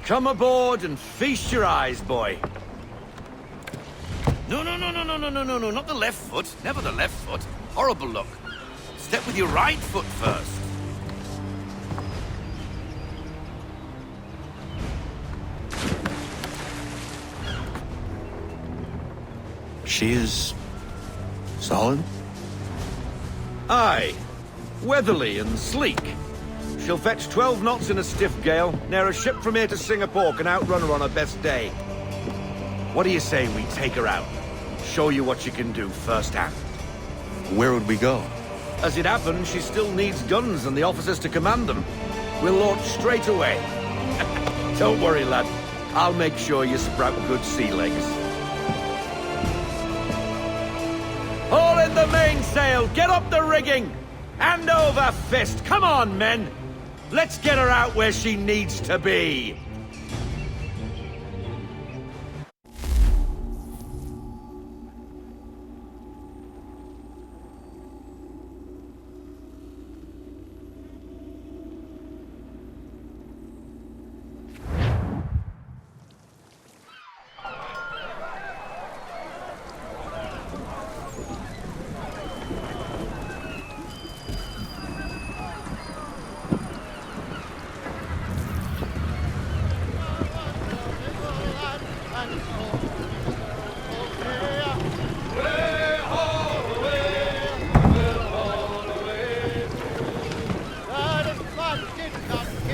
Come aboard and feast your eyes, boy. No, not the left foot. Never the left foot. Horrible look. Step with your right foot first. She is... solid? Aye. Weatherly and sleek. She'll fetch 12 knots in a stiff gale. Ne'er a ship from here to Singapore can outrun her on her best day. What do you say we take her out? Show you what she can do firsthand. Where would we go? As it happens, she still needs guns and the officers to command them. We'll launch straight away. Don't worry, lad. I'll make sure you sprout good sea legs. Haul in the mainsail! Get up the rigging! Hand over fist! Come on, men! Let's get her out where she needs to be!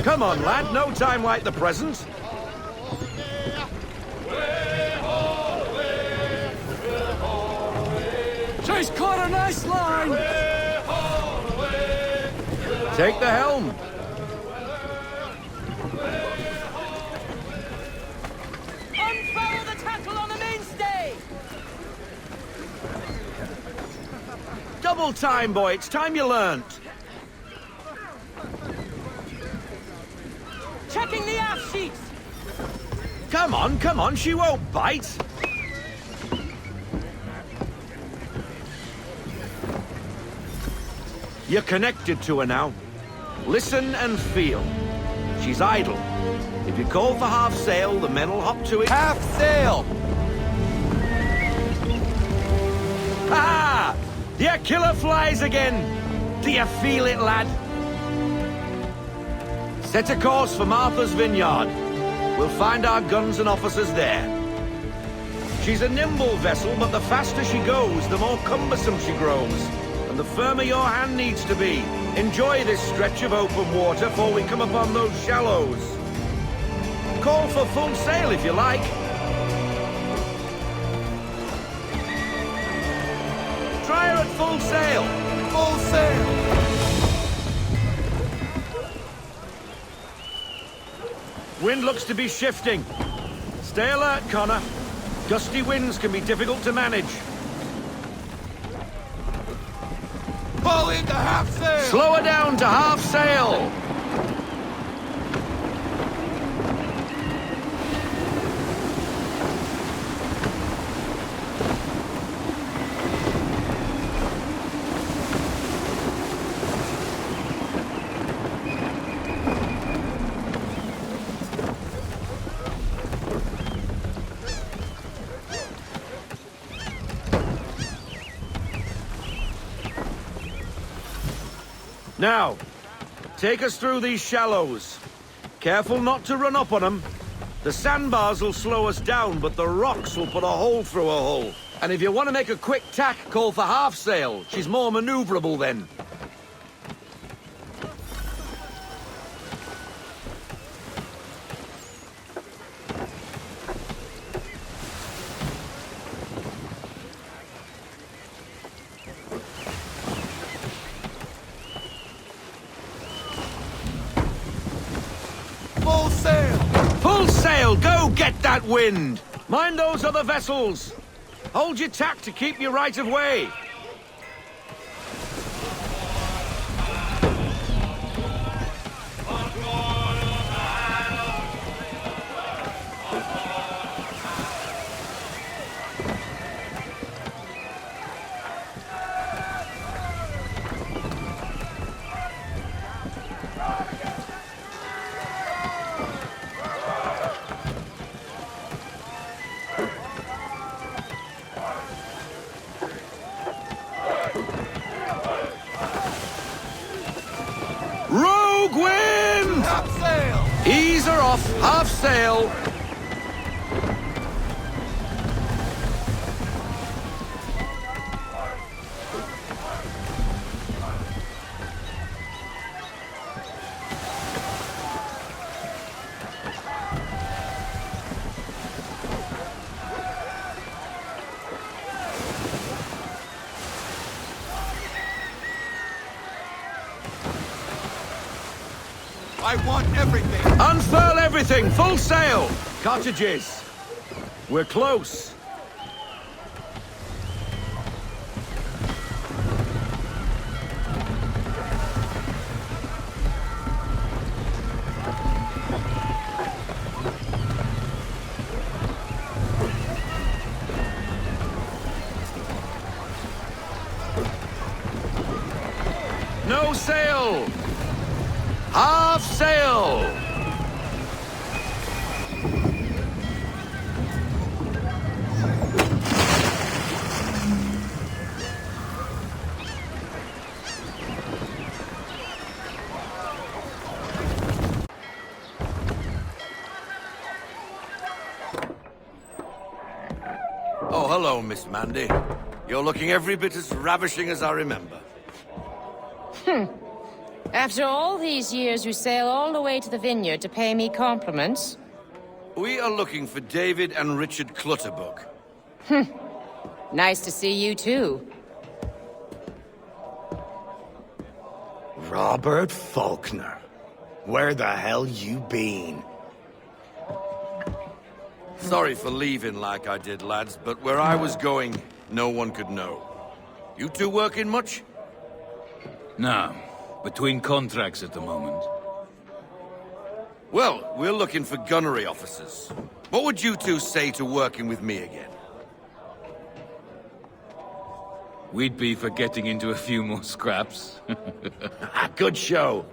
Come on, lad, no time like the present. She's caught a nice line! Take the helm. Unfurl the tackle on the mainstay! Double time, boy. It's time you learnt. Checking the aft sheets! Come on, she won't bite. You're connected to her now. Listen and feel. She's idle. If you call for half sail, the men will hop to it. Half sail! Ah! The Aquila flies again! Do you feel it, lad? Set a course for Martha's Vineyard. We'll find our guns and officers there. She's a nimble vessel, but the faster she goes, the more cumbersome she grows. And the firmer your hand needs to be. Enjoy this stretch of open water before we come upon those shallows. Call for full sail if you like. Try her at full sail. Full sail! Wind looks to be shifting. Stay alert, Connor. Gusty winds can be difficult to manage. Pull into half sail! Slow her down to half sail. Now, take us through these shallows. Careful not to run up on them. The sandbars will slow us down, but the rocks will put a hole through a hull. And if you want to make a quick tack, call for half sail. She's more maneuverable then. Full sail! Full sail! Go get that wind! Mind those other vessels! Hold your tack to keep your right of way! off, half sail. I want everything. Unfurl everything, full sail. Cottages. We're close. No sail. Half sail! Oh, hello, Miss Mandy. You're looking every bit as ravishing as I remember. After all these years, you sail all the way to the vineyard to pay me compliments? We are looking for David and Richard Clutterbuck. Nice to see you, too. Robert Faulkner. Where the hell you been? Sorry for leaving like I did, lads, but where I was going, no one could know. You two working much? No. Between contracts at the moment. Well, we're looking for gunnery officers. What would you two say to working with me again? We'd be for getting into a few more scraps. Good show.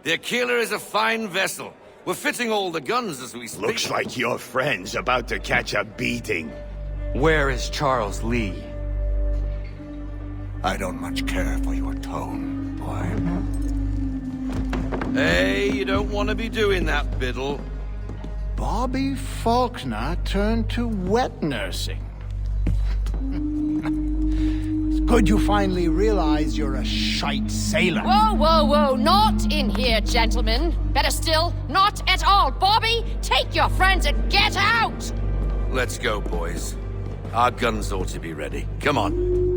The Aquila is a fine vessel. We're fitting all the guns as we speak. Looks like your friend's about to catch a beating. Where is Charles Lee? I don't much care for your tone, boy. Hey, you don't want to be doing that, Biddle. Bobby Faulkner turned to wet nursing. It's good you finally realize you're a shite sailor. Whoa, whoa, whoa, not in here, gentlemen. Better still, not at all. Bobby, take your friends and get out! Let's go, boys. Our guns ought to be ready. Come on.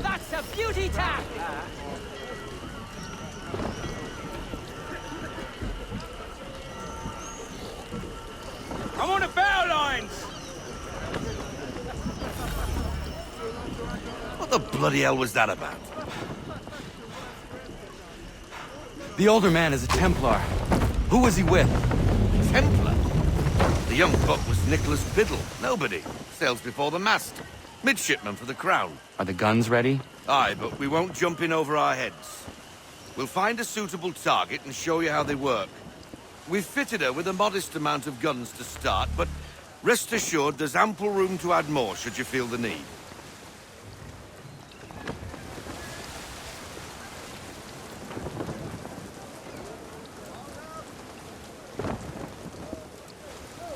That's a beauty tack! I'm on the bow lines. What the bloody hell was that about? The older man is a Templar. Who was he with? Templar? The young buck was Nicholas Biddle. Nobody. Sails before the mast. Midshipman for the Crown. Are the guns ready? Aye, but we won't jump in over our heads. We'll find a suitable target and show you how they work. We've fitted her with a modest amount of guns to start, but rest assured there's ample room to add more should you feel the need.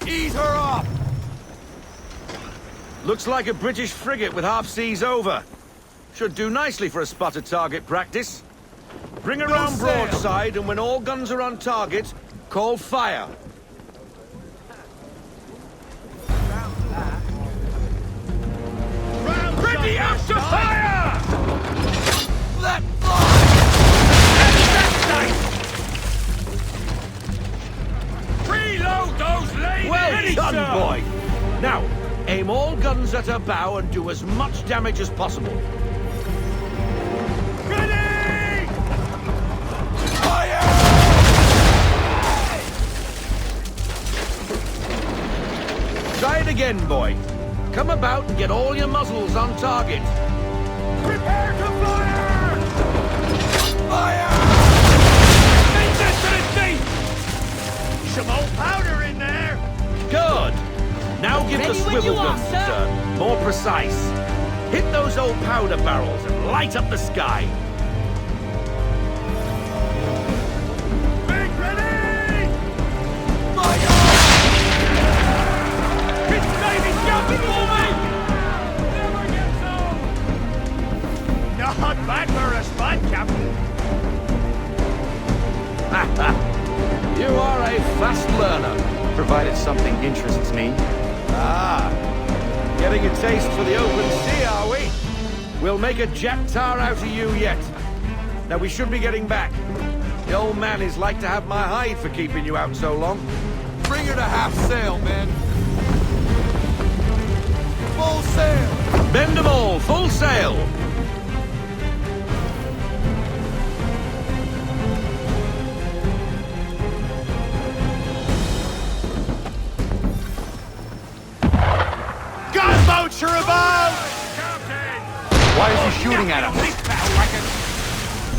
Ease her off. Looks like a British frigate with half seas over. Should do nicely for a spotted target practice. Bring her round sail. broadside, and when all guns are on target, call fire. Ready up to fire! That Reload those ladies! well done, boy! Now, aim all guns at her bow and do as much damage as possible. Ready! Fire! it again, boy. Come about and get all your muzzles on target. Prepare to fire! Fire! Make this to the sea! Some old powder in there! Good. Now give the Ready when swivel you are, guns a sir. turn. More precise. Hit those old powder barrels and light up the sky. Make ready! Fire! It's David jumping for me! Never gets old! Not bad for a spud, Captain. You are a fast learner. Provided something interests me. Ah, getting a taste for the open sea, are we? We'll make a jack tar out of you yet. Now we should be getting back. The old man is like to have my hide for keeping you out so long. Bring her to half sail, men. Full sail! Bend them all, full sail! Gunboats are about! Captain! Why is he shooting at us?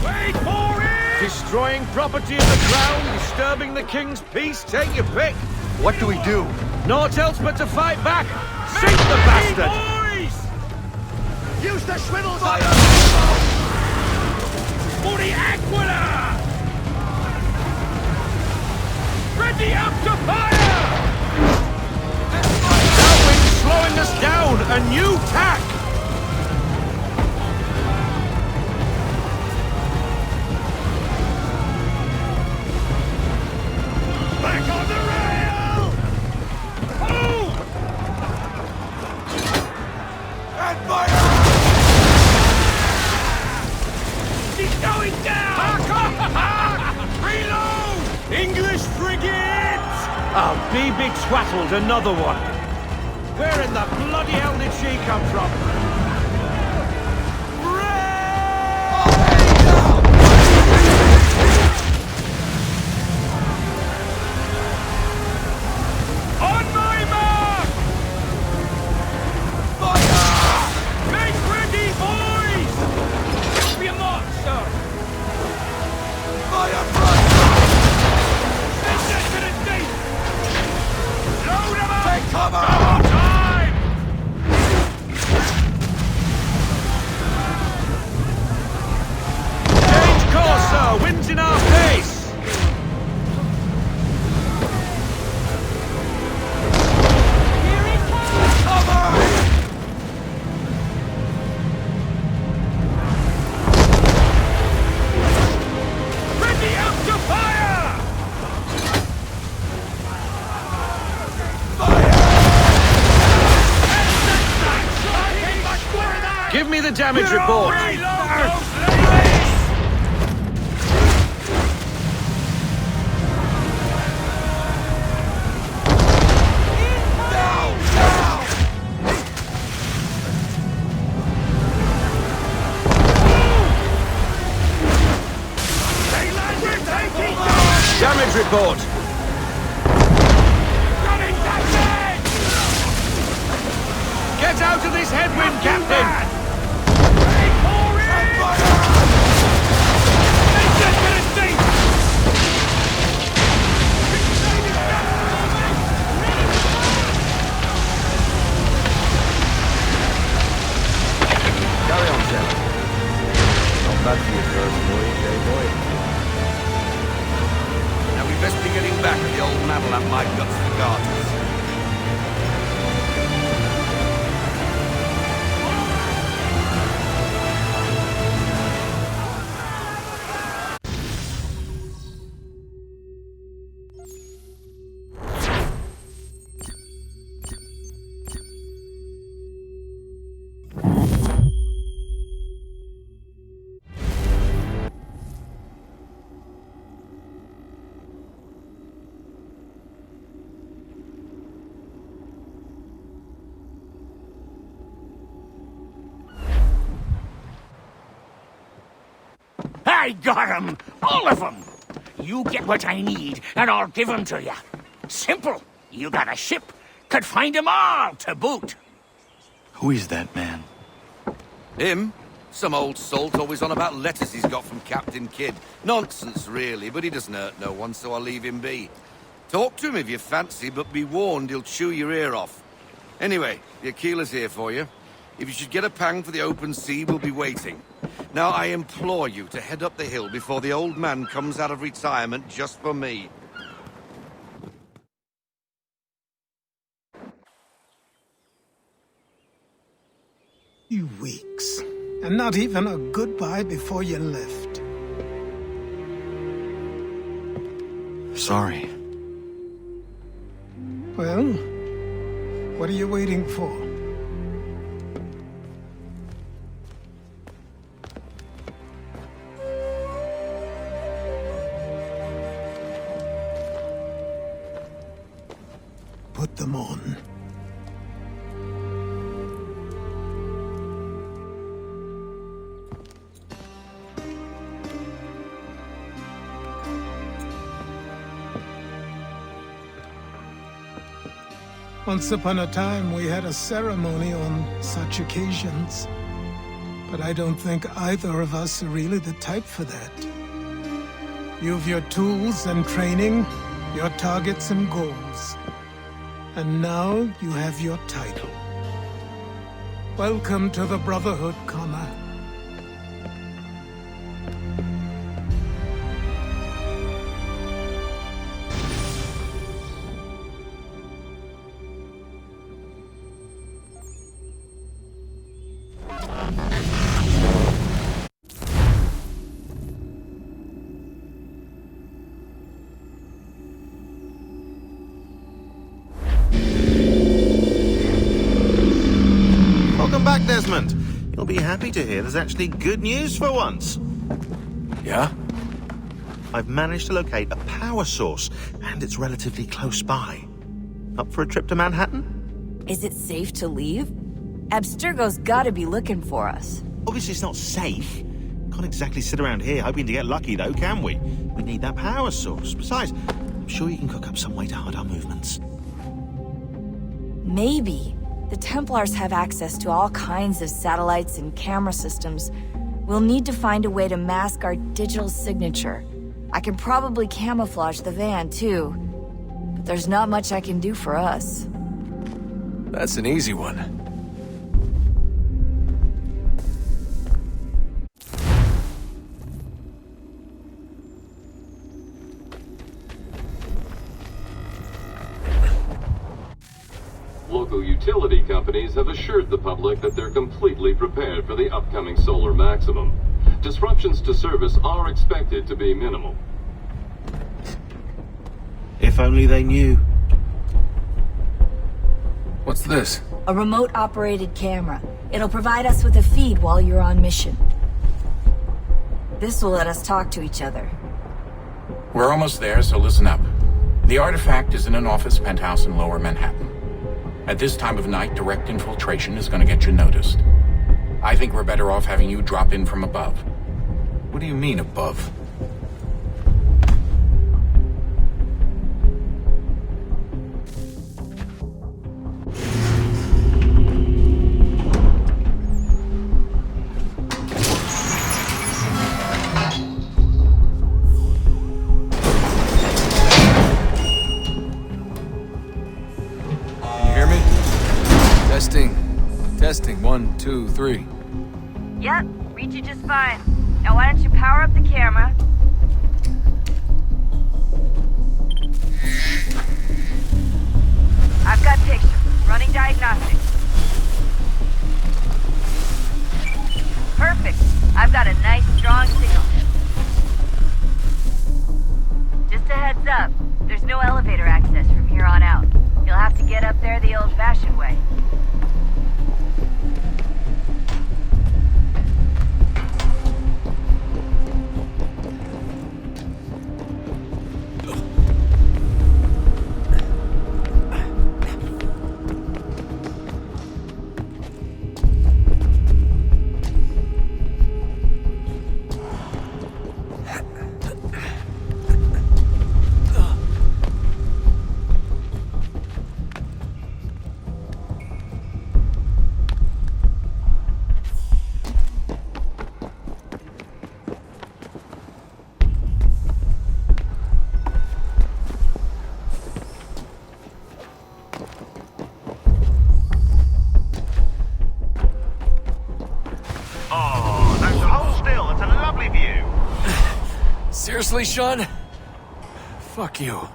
Wait for it! Destroying property of the crown, disturbing the king's peace, take your pick. What do we do? Naught else but to fight back. Sink the bastard! Boys! Use the swivels on for the Aquila! Ready up to fire! That wind's slowing us down. A new tack. Back on the rail! Oh! And fire! She's going down! Reload! English frigates! Oh, BB twattled another one. Where in the bloody hell did she come from? On my mark! Make ready, boys! Be a mark, sir! Send that to the deep! Load 'em up! Take cover! Double time! Change course, sir. Wind's in our face. Ready up to fire! Give me the damage report. Reload those ladies! They land, we're taking damage! Damage report. Running captain! Get out of this headwind, Captain. Ready for it! Make that to the deep! Carry on, sir. Not bad for your first voyage, eh, boy? Now we best be getting back, or the old man will have my guts for garters. I got 'em! All of 'em! You get what I need, and I'll give 'em to you. Simple. You got a ship, Could find 'em all to boot. Who is that man? Him? Some old salt always on about letters he's got from Captain Kidd. Nonsense, really, but he doesn't hurt no one, so I'll leave him be. Talk to him if you fancy, but be warned he'll chew your ear off. Anyway, the Aquila's here for you. If you should get a pang for the open sea, we'll be waiting. Now, I implore you to head up the hill before the old man comes out of retirement just for me. You weeks. And not even a goodbye before you left. Sorry. Well, what are you waiting for? Put them on. Once upon a time, we had a ceremony on such occasions. But I don't think either of us are really the type for that. You've your tools and training, your targets and goals. And now you have your title. Welcome to the Brotherhood, Connor. Welcome back, Desmond. You'll be happy to hear there's actually good news for once. Yeah? I've managed to locate a power source, and it's relatively close by. Up for a trip to Manhattan? Is it safe to leave? Abstergo's gotta be looking for us. Obviously it's not safe. Can't exactly sit around here hoping to get lucky, though, can we? We need that power source. Besides, I'm sure you can cook up some way to hide our movements. Maybe. The Templars have access to all kinds of satellites and camera systems. We'll need to find a way to mask our digital signature. I can probably camouflage the van, too. But there's not much I can do for us. That's an easy one. Local utility companies have assured the public that they're completely prepared for the upcoming solar maximum. Disruptions to service are expected to be minimal. If only they knew. What's this? A remote-operated camera. It'll provide us with a feed while you're on mission. This will let us talk to each other. We're almost there, so listen up. The artifact is in an office penthouse in Lower Manhattan. At this time of night, direct infiltration is going to get you noticed. I think we're better off having you drop in from above. What do you mean, above? Testing, 1, 2, 3. Yep, read you just fine. Now why don't you power up the camera? I've got pictures. Running diagnostics. Perfect. I've got a nice, strong signal. Just a heads up, there's no elevator access from here on out. You'll have to get up there the old-fashioned way. Seriously, Sean? Fuck you.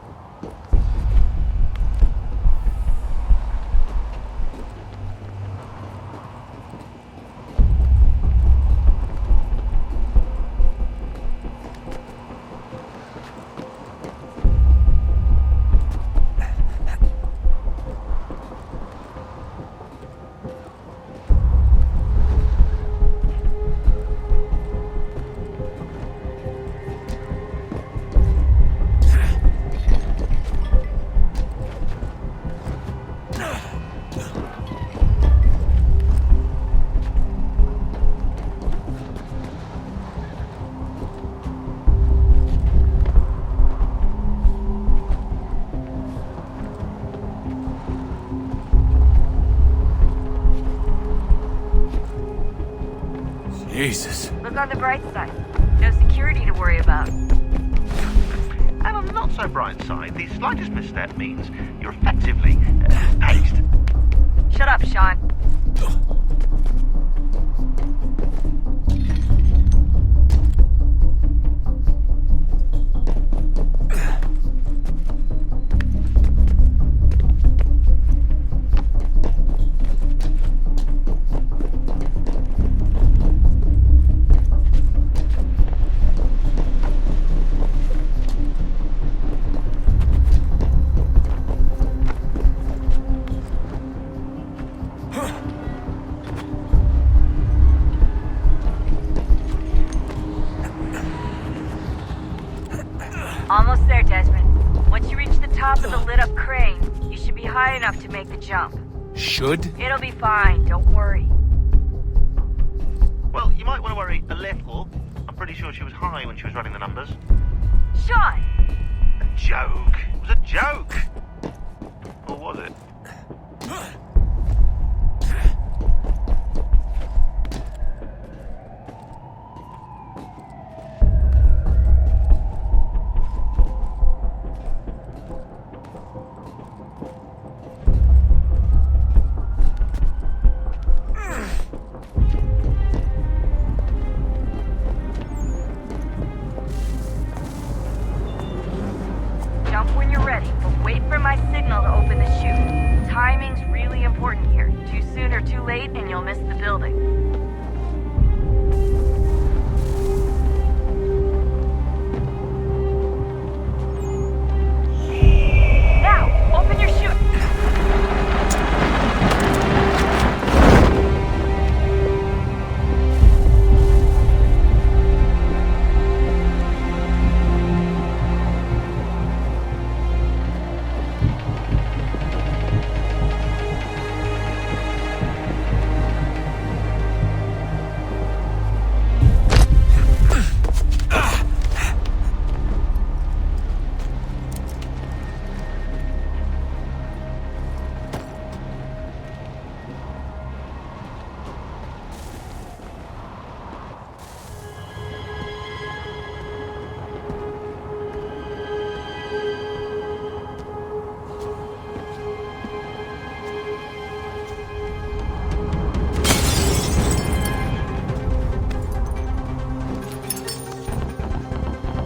Jesus. Look on the bright side. No security to worry about. And on the not so bright side, the slightest misstep means you're effectively paced. Shut up, Sean. Almost there, Desmond. Once you reach the top of the lit-up crane, you should be high enough to make the jump. Should? It'll be fine, don't worry. Well, you might want to worry a little. I'm pretty sure she was high when she was running the numbers. Sean! A joke. It was a joke. Or was it? Jump when you're ready, but wait for my signal to open the chute. Timing's really important here. Too soon or too late, and you'll miss the building. Now, open your chute!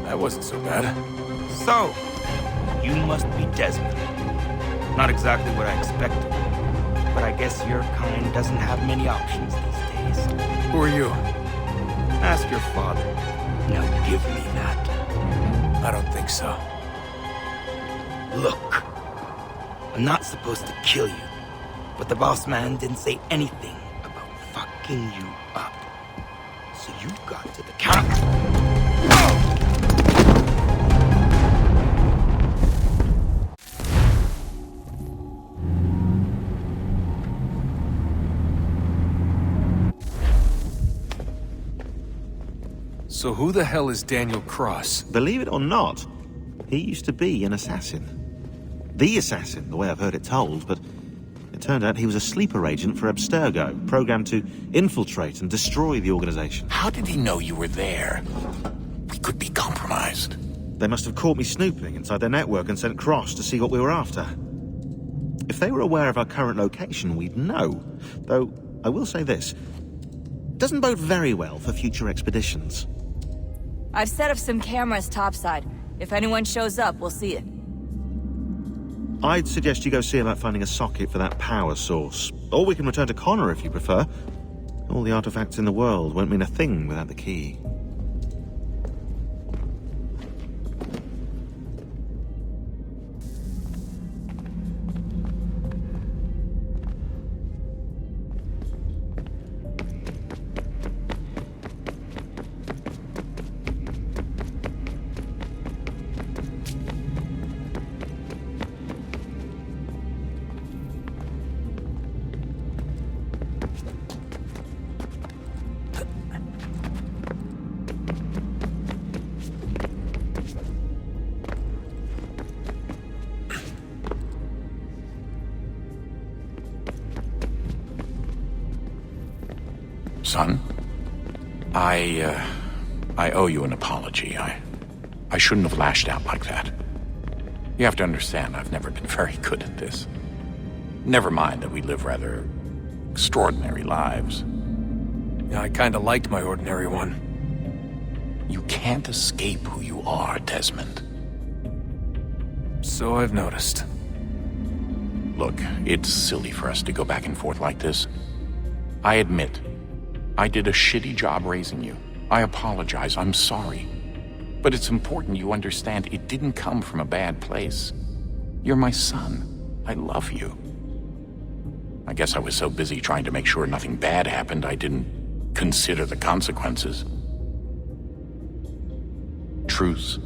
That wasn't so bad. So, you must be Desmond. Not exactly what I expected, but I guess your kind doesn't have many options these days. Who are you? Ask your father. Now give me that. I don't think so. Look, I'm not supposed to kill you, but the boss man didn't say anything about fucking you up. So you got to the counter. So who the hell is Daniel Cross? Believe it or not, he used to be an assassin. The assassin, the way I've heard it told, but it turned out he was a sleeper agent for Abstergo, programmed to infiltrate and destroy the organization. How did he know you were there? We could be compromised. They must have caught me snooping inside their network and sent Cross to see what we were after. If they were aware of our current location, we'd know. Though, I will say this. It doesn't bode very well for future expeditions. I've set up some cameras topside. If anyone shows up, we'll see it. I'd suggest you go see about finding a socket for that power source. Or we can return to Connor if you prefer. All the artifacts in the world won't mean a thing without the key. Son, I owe you an apology. I shouldn't have lashed out like that. You have to understand, I've never been very good at this. Never mind that we live rather extraordinary lives. Yeah, I kinda liked my ordinary one. You can't escape who you are, Desmond. So I've noticed. Look, it's silly for us to go back and forth like this. I admit, I did a shitty job raising you. I apologize, I'm sorry. But it's important you understand it didn't come from a bad place. You're my son. I love you. I guess I was so busy trying to make sure nothing bad happened, I didn't consider the consequences. Truce.